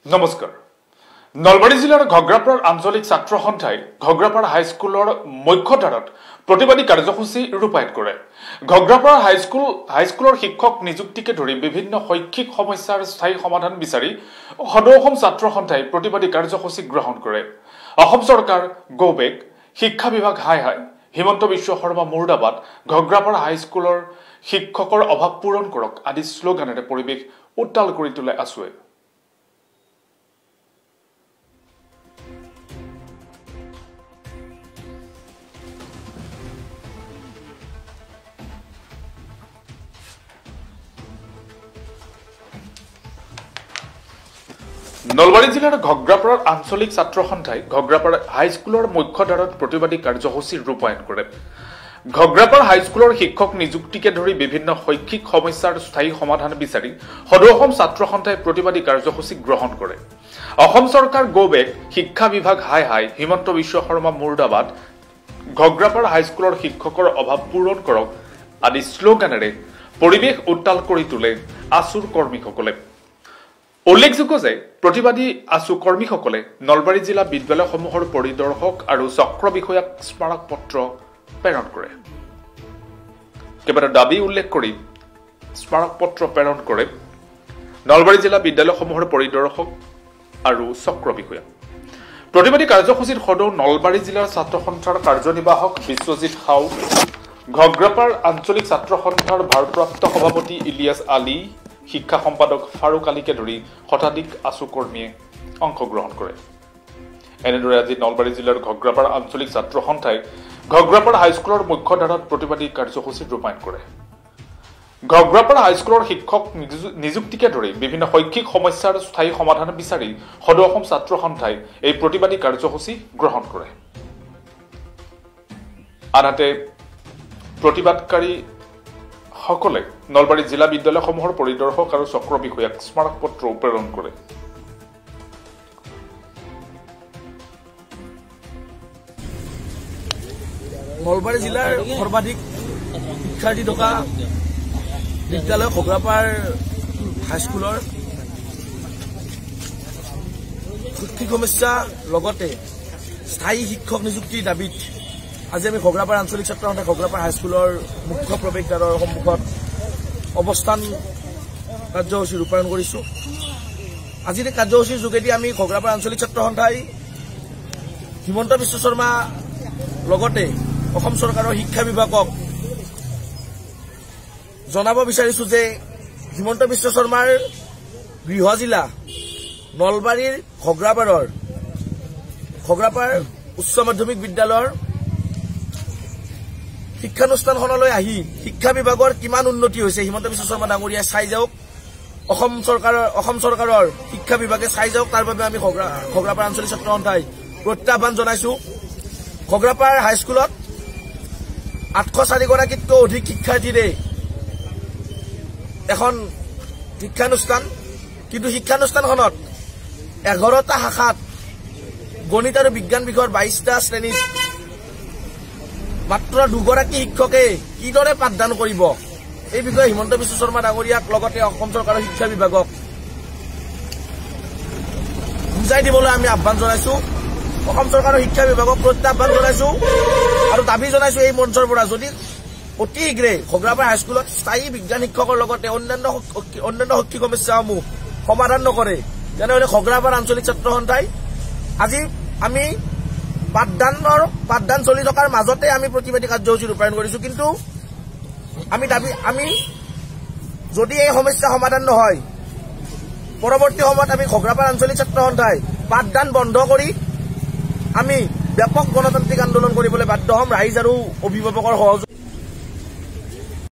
নমস্কাৰ নলবাৰী জিলাৰ ঘগ্ৰাপাৰ আঞ্চলিক ছাত্ৰ সন্থাই ঘগ্ৰাপাৰ হাইস্কুলৰ মুখ্যধাৰাত প্ৰতিবাদী কাৰ্যসূচী ৰূপায়ণ কৰে। ঘগ্ৰাপাৰ হাইস্কুলৰ শিক্ষক নিযুক্তিকে ধৰি বিভিন্ন শৈক্ষিক সমস্যাৰ স্থায়ী সমাধান বিচাৰি সদৌ অসম ছাত্ৰ সন্থাই প্ৰতিবাদী কাৰ্যসূচী গ্ৰহণ কৰে। অসম চৰকাৰ গো বেক, শিক্ষা বিভাগ হাই হাই, হিমন্ত বিশ্ব শৰ্মা মুৰ্দাবাদ, ঘগ্ৰাপাৰ হাইস্কুলৰ শিক্ষকৰ অভাৱ পূৰণ কৰক আদি শ্লোগানেৰে পৰিৱেশ উত্তাল কৰি তোলে আছুৱে। নলবাৰী জিলাৰ ঘগ্ৰাপাৰ আঞ্চলিক ছাত্ৰ সন্থাই ঘগ্ৰাপাৰ হাইস্কুলৰ মুখ্যধাৰাত প্ৰতিবাদী কাৰ্যসূচী ৰূপায়ণ কৰে। ঘগ্ৰাপাৰ হাইস্কুলৰ শিক্ষক নিযুক্তিকে ধৰি বিভিন্ন শৈক্ষিক সমস্যাৰ স্থায়ী সমাধান বিচাৰি সদৌ অসম ছাত্ৰ সন্থাই প্ৰতিবাদী কাৰ্যসূচী গ্ৰহণ কৰে। অসম চৰকাৰ গো বেক, শিক্ষা বিভাগ হাই হাই, হিমন্ত বিশ্ব শৰ্মা মুৰ্দাবাদ, ঘগ্ৰাপাৰ হাইস্কুলৰ শিক্ষকৰ অভাৱ পূৰণ কৰক আদি শ্লোগানেৰে পৰিৱেশ উত্তাল কৰি তোলে আছুৰ কৰ্মীসকলে। উল্লেখযোগ্য যে প্ৰতিবাদী আছু কৰ্মীসকলে নলবাৰী জিলা বিদ্যালয়সমূহৰ পৰিদৰ্শক আৰু চক্ৰ বিষয়াক স্মাৰক পত্ৰ প্ৰেৰণ কৰে। কেইবাটাও দাবী উল্লেখ কৰি স্মাৰক পত্ৰ প্ৰেৰণ কৰে নলবাৰী জিলা বিদ্যালয়সমূহৰ পৰিদৰ্শক আৰু চক্ৰ বিষয়া। প্ৰতিবাদী কাৰ্যসূচীত সদৌ নলবাৰী জিলাৰ ছাত্ৰ সন্থাৰ কাৰ্যনিৰ্বাহক বিশ্বজিৎ সাউ, ঘগ্ৰাপাৰ আঞ্চলিক ছাত্ৰ সন্থাৰ ভাৰপ্ৰাপ্ত সভাপতি ইলিয়াছ আলী, শিক্ষা সম্পাদক ফাৰুক আলীকে ধৰি শতাধিক আছু কৰ্মীয়ে অংশগ্ৰহণ কৰে। এনেদৰে আজি নলবাৰী জিলাৰ ঘগ্ৰাপাৰ আঞ্চলিক ছাত্ৰ সন্থাই ঘগ্ৰাপাৰ হাইস্কুলৰ মুখ্যধাৰাত প্ৰতিবাদী কাৰ্যসূচী ৰূপায়ণ কৰে। ঘগ্ৰাপাৰ হাইস্কুলৰ শিক্ষক নিযুক্তিকে ধৰি বিভিন্ন শৈক্ষিক সমস্যাৰ স্থায়ী সমাধান বিচাৰি সদৌ অসম ছাত্ৰ সন্থাই এই প্ৰতিবাদী কাৰ্যসূচী গ্ৰহণ কৰে। আনহাতে প্ৰতিবাদকাৰী সকলে নলবাৰী জিলা বিদ্যালয়সমূহৰ পৰিদৰ্শক আৰু চক্ৰ বিষয়াক স্মাৰক পত্ৰ প্ৰেৰণ কৰে। নলবাৰী জিলাৰ সৰ্বাধিক শিক্ষাৰ্থী থকা বিদ্যালয় ঘগ্ৰাপাৰ হাইস্কুলৰ শৈক্ষিক সমস্যা লগতে স্থায়ী শিক্ষক নিযুক্তিৰ দাবীত আজি আমি ঘগ্ৰাপাৰ আঞ্চলিক ছাত্ৰ সন্থাই ঘগ্ৰাপাৰ হাইস্কুলৰ মুখ্য প্ৰৱেশদ্বাৰৰ সন্মুখত অৱস্থান কাৰ্যসূচী ৰূপায়ণ কৰিছো। আজিৰ এই কাৰ্যসূচীৰ যোগেদি আমি ঘগ্ৰাপাৰ আঞ্চলিক ছাত্ৰ সন্থাই হিমন্ত বিশ্ব শৰ্মা লগতে অসম চৰকাৰৰ শিক্ষা বিভাগক জনাব বিচাৰিছো যে হিমন্ত বিশ্ব শৰ্মাৰ গৃহ জিলা নলবাৰীৰ ঘগ্ৰাপাৰ উচ্চ মাধ্যমিক বিদ্যালয়ৰ শিক্ষানুষ্ঠানখনলৈ আহি শিক্ষা বিভাগৰ কিমান উন্নতি হৈছে হিমন্ত বিশ্ব শৰ্মা ডাঙৰীয়াই চাই যাওক, অসম চৰকাৰৰ শিক্ষা বিভাগে চাই যাওক। তাৰ বাবে আমি ঘগ্ৰাপাৰ আঞ্চলিক ছাত্ৰ সন্থাই প্ৰত্যাহ্বান জনাইছো। ঘগ্ৰাপাৰ হাইস্কুলত 804 গৰাকীতকৈ অধিক শিক্ষাৰ্থীৰে এখন শিক্ষানুষ্ঠান, কিন্তু শিক্ষানুষ্ঠানখনত 11টা শাখাত গণিত আৰু বিজ্ঞান বিষয়ৰ 22টা শ্ৰেণীত মাত্ৰ 2 গৰাকী শিক্ষকে কিদৰে পাঠদান কৰিব, এই বিষয়ে হিমন্ত বিশ্ব শৰ্মা ডাঙৰীয়াক লগতে অসম চৰকাৰৰ শিক্ষা বিভাগক বুজাই দিবলৈ আমি আহ্বান জনাইছো। অসম চৰকাৰৰ শিক্ষা বিভাগক প্ৰত্যাহ্বান জনাইছো আৰু দাবী জনাইছো এই মঞ্চৰ পৰা যদি অতি শীঘ্ৰে ঘগ্ৰাপাৰ হাইস্কুলত স্থায়ী বিজ্ঞান শিক্ষকৰ লগতে অন্যান্য শৈক্ষিক সমস্যাসমূহ সমাধান নকৰে তেনেহলে ঘগ্ৰাপাৰ আঞ্চলিক ছাত্ৰ সন্থাই আজি আমি পাঠদান চলি থকাৰ মাজতে আমি প্ৰতিবাদী কাৰ্যসূচী ৰূপায়ণ কৰিছো। কিন্তু আমি যদি এই সমস্যা সমাধান নহয় পৰৱৰ্তী সময়ত আমি ঘগ্ৰাপাৰ আঞ্চলিক ছাত্ৰ সন্থাই পাঠদান বন্ধ কৰি আমি ব্যাপক গণতান্ত্ৰিক আন্দোলন কৰিবলৈ বাধ্য হ'ম। ৰাইজ আৰু অভিভাৱকৰ সহযোগ